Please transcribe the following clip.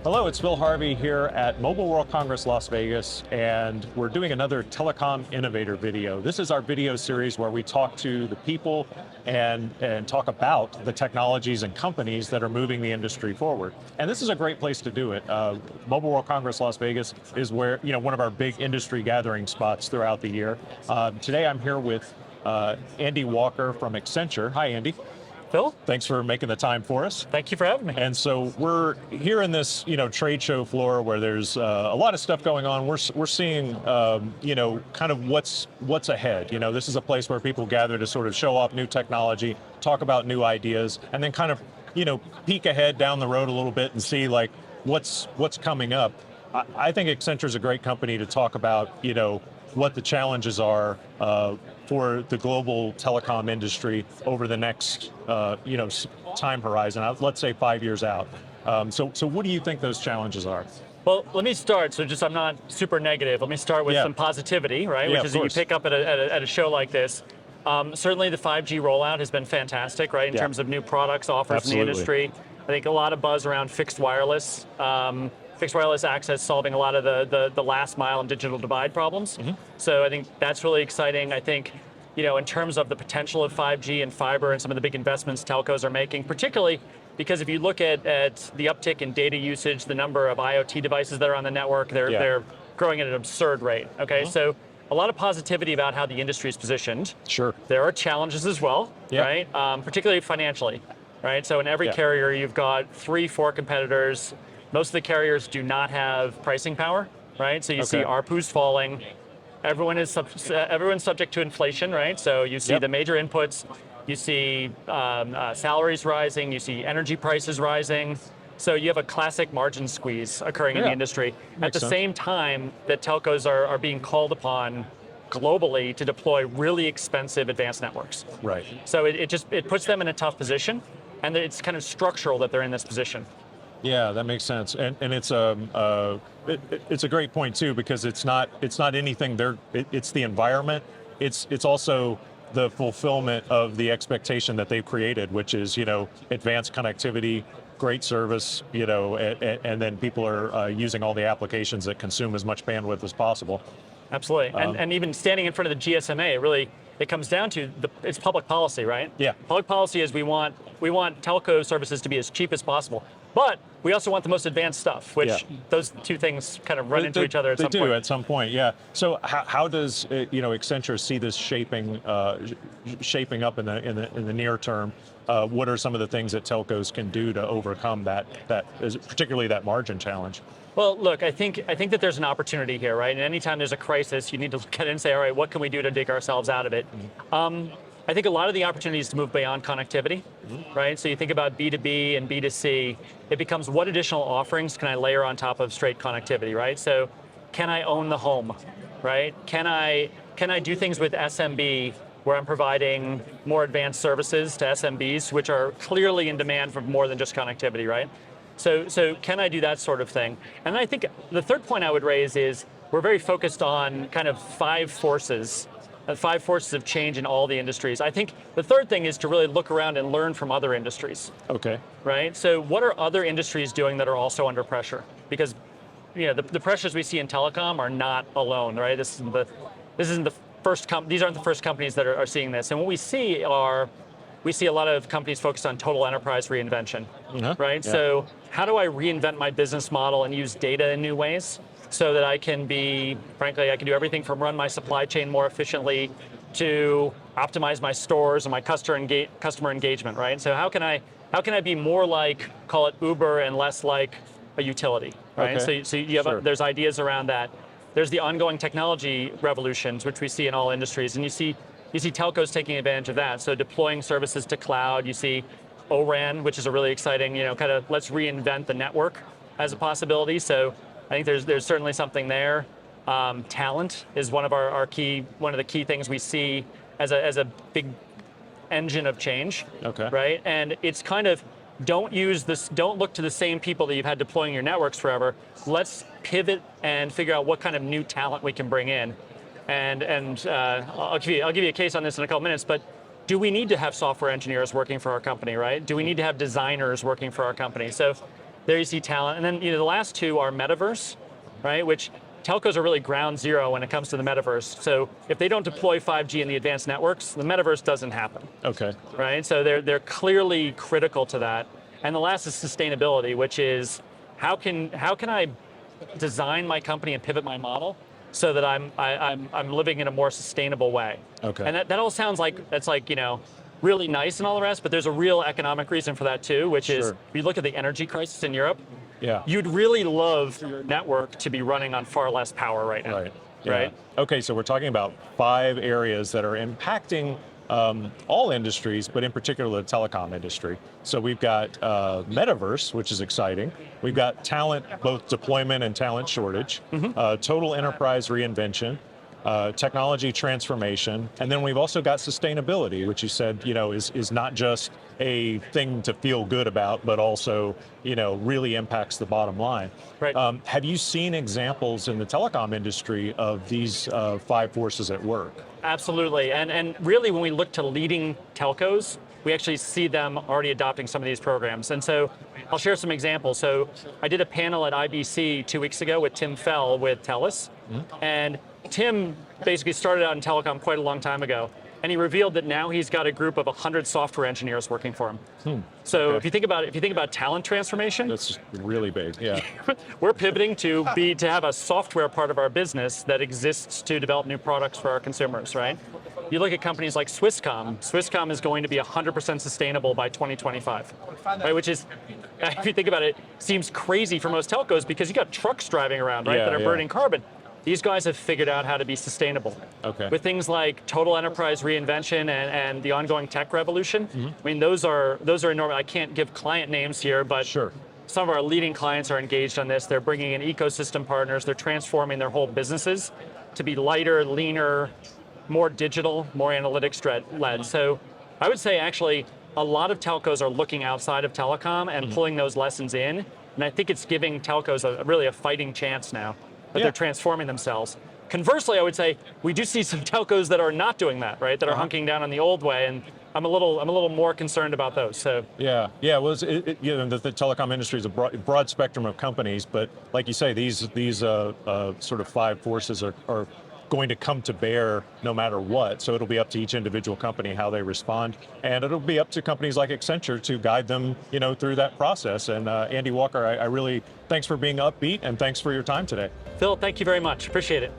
Hello, it's Phil Harvey here at Mobile World Congress Las Vegas, and we're doing another Telecom Innovator video. This is our video series where we talk to the people and talk about the technologies and companies that are moving the industry forward. And this is a great place to do it. Mobile World Congress Las Vegas is where, one of our big industry gathering spots throughout the year. Today I'm here with Andy Walker from Accenture. Hi, Andy. Phil? Thanks for making the time for us. Thank you for having me. And so we're here in this, trade show floor where there's a lot of stuff going on. We're seeing, kind of what's ahead. This is a place where people gather to sort of show off new technology, talk about new ideas, and then kind of, peek ahead down the road a little bit and see like what's coming up. I think Accenture is a great company to talk about, what the challenges are for the global telecom industry over the next, time horizon. Let's say 5 years out. So what do you think those challenges are? Well, let me start. So I'm not super negative. Let me start with some positivity, right? Yeah, Which is that you pick up at a show like this. Certainly the 5G rollout has been fantastic, right? In terms of new products offered in the industry. I think a lot of buzz around fixed wireless access, solving a lot of the last mile and digital divide problems. So I think that's really exciting. I think, in terms of the potential of 5G and fiber and some of the big investments telcos are making, particularly because if you look at the uptick in data usage, the number of IoT devices that are on the network, they're growing at an absurd rate, okay? So a lot of positivity about how the industry is positioned. Sure. There are challenges as well, right? Particularly financially, right? So in every carrier, you've got 3-4 competitors. Most of the carriers do not have pricing power, right? So you see ARPUs falling. Everyone's subject to inflation, right? So you see the major inputs, you see salaries rising, you see energy prices rising. So you have a classic margin squeeze occurring in the industry. At the same time that telcos are being called upon globally to deploy really expensive advanced networks. Right. So it puts them in a tough position, and it's kind of structural that they're in this position. Yeah, that makes sense, and it's it's a great point too, because it's not anything it's the environment. It's also the fulfillment of the expectation that they've created, which is advanced connectivity, great service, and then people are using all the applications that consume as much bandwidth as possible. Absolutely, and even standing in front of the GSMA, it comes down to it's public policy, right? Yeah. Public policy is we want telco services to be as cheap as possible, but we also want the most advanced stuff, which those two things kind of run into each other at some point. They do at some point, yeah. So how does Accenture see this shaping up in the near term? What are some of the things that telcos can do to overcome particularly that margin challenge? Well, look, I think that there's an opportunity here, right? And anytime there's a crisis, you need to look at it and say, all right, what can we do to dig ourselves out of it? I think a lot of the opportunities to move beyond connectivity, right? So you think about B2B and B2C, it becomes what additional offerings can I layer on top of straight connectivity, right? So can I own the home, right? Can I do things with SMB where I'm providing more advanced services to SMBs, which are clearly in demand for more than just connectivity, right? So can I do that sort of thing? And I think the third point I would raise is we're very focused on kind of 5 forces of change in all the industries. I think the third thing is to really look around and learn from other industries. Okay. Right? So what are other industries doing that are also under pressure? Because the pressures we see in telecom are not alone, right? These aren't the first companies that are seeing this. And what we see a lot of companies focused on total enterprise reinvention, right? Yeah. So how do I reinvent my business model and use data in new ways so that I can do everything from run my supply chain more efficiently to optimize my stores and my customer engagement, right? So how can I be more like, call it Uber, and less like a utility, right? Okay. So you have there's ideas around that. There's the ongoing technology revolutions, which we see in all industries, and you see telcos taking advantage of that. So deploying services to cloud, you see O-RAN, which is a really exciting, kind of let's reinvent the network as a possibility. So I think there's certainly something there. Talent is one of the key things we see as a big engine of change. Okay. Right? And it's kind of don't look to the same people that you've had deploying your networks forever. Let's pivot and figure out what kind of new talent we can bring in. And I'll give you a case on this in a couple minutes, but do we need to have software engineers working for our company, right? Do we need to have designers working for our company? So There you see talent. And then the last two are metaverse, right? Which telcos are really ground zero when it comes to the metaverse. So if they don't deploy 5G in the advanced networks, the metaverse doesn't happen. Okay. Right? So they're clearly critical to that. And the last is sustainability, which is how can I design my company and pivot my model so that I'm living in a more sustainable way. Okay. And that all sounds like that's like, really nice and all the rest, but there's a real economic reason for that too, which is Sure. if you look at the energy crisis in Europe, Yeah. you'd really love your network to be running on far less power right now. Right. Yeah. Right? Okay, so we're talking about 5 areas that are impacting all industries, but in particular the telecom industry. So we've got metaverse, which is exciting. We've got talent, both deployment and talent shortage, total enterprise reinvention, technology transformation, and then we've also got sustainability, which you said, is not just a thing to feel good about, but also, really impacts the bottom line. Right. Have you seen examples in the telecom industry of these 5 forces at work? Absolutely, and really when we look to leading telcos, we actually see them already adopting some of these programs. And so I'll share some examples. So I did a panel at IBC 2 weeks ago with Tim Fell with TELUS, and Tim basically started out in telecom quite a long time ago, and he revealed that now he's got a group of 100 software engineers working for him. So Okay. if you think about talent transformation, That's really big, yeah. we're pivoting to have a software part of our business that exists to develop new products for our consumers, right? You look at companies like Swisscom. Swisscom is going to be 100% sustainable by 2025, right? Which is, if you think about it, seems crazy for most telcos because you got trucks driving around, right, Yeah, that are yeah. burning carbon. These guys have figured out how to be sustainable. Okay. With things like total enterprise reinvention and the ongoing tech revolution. I mean, those are enormous. I can't give client names here, but Sure. some of our leading clients are engaged on this. They're bringing in ecosystem partners. They're transforming their whole businesses to be lighter, leaner, more digital, more analytics-led. So I would say actually a lot of telcos are looking outside of telecom and pulling those lessons in. And I think it's giving telcos really a fighting chance now that Yeah. they're transforming themselves. Conversely, I would say we do see some telcos that are not doing that, right? That are hunking down on the old way, and I'm a little more concerned about those. So Yeah. Well, the telecom industry is a broad spectrum of companies, but like you say, these sort of 5 forces are going to come to bear no matter what. So it'll be up to each individual company how they respond, and it'll be up to companies like Accenture to guide them, through that process. And Andy Walker, I really thanks for being upbeat, and thanks for your time today. Phil, thank you very much. Appreciate it.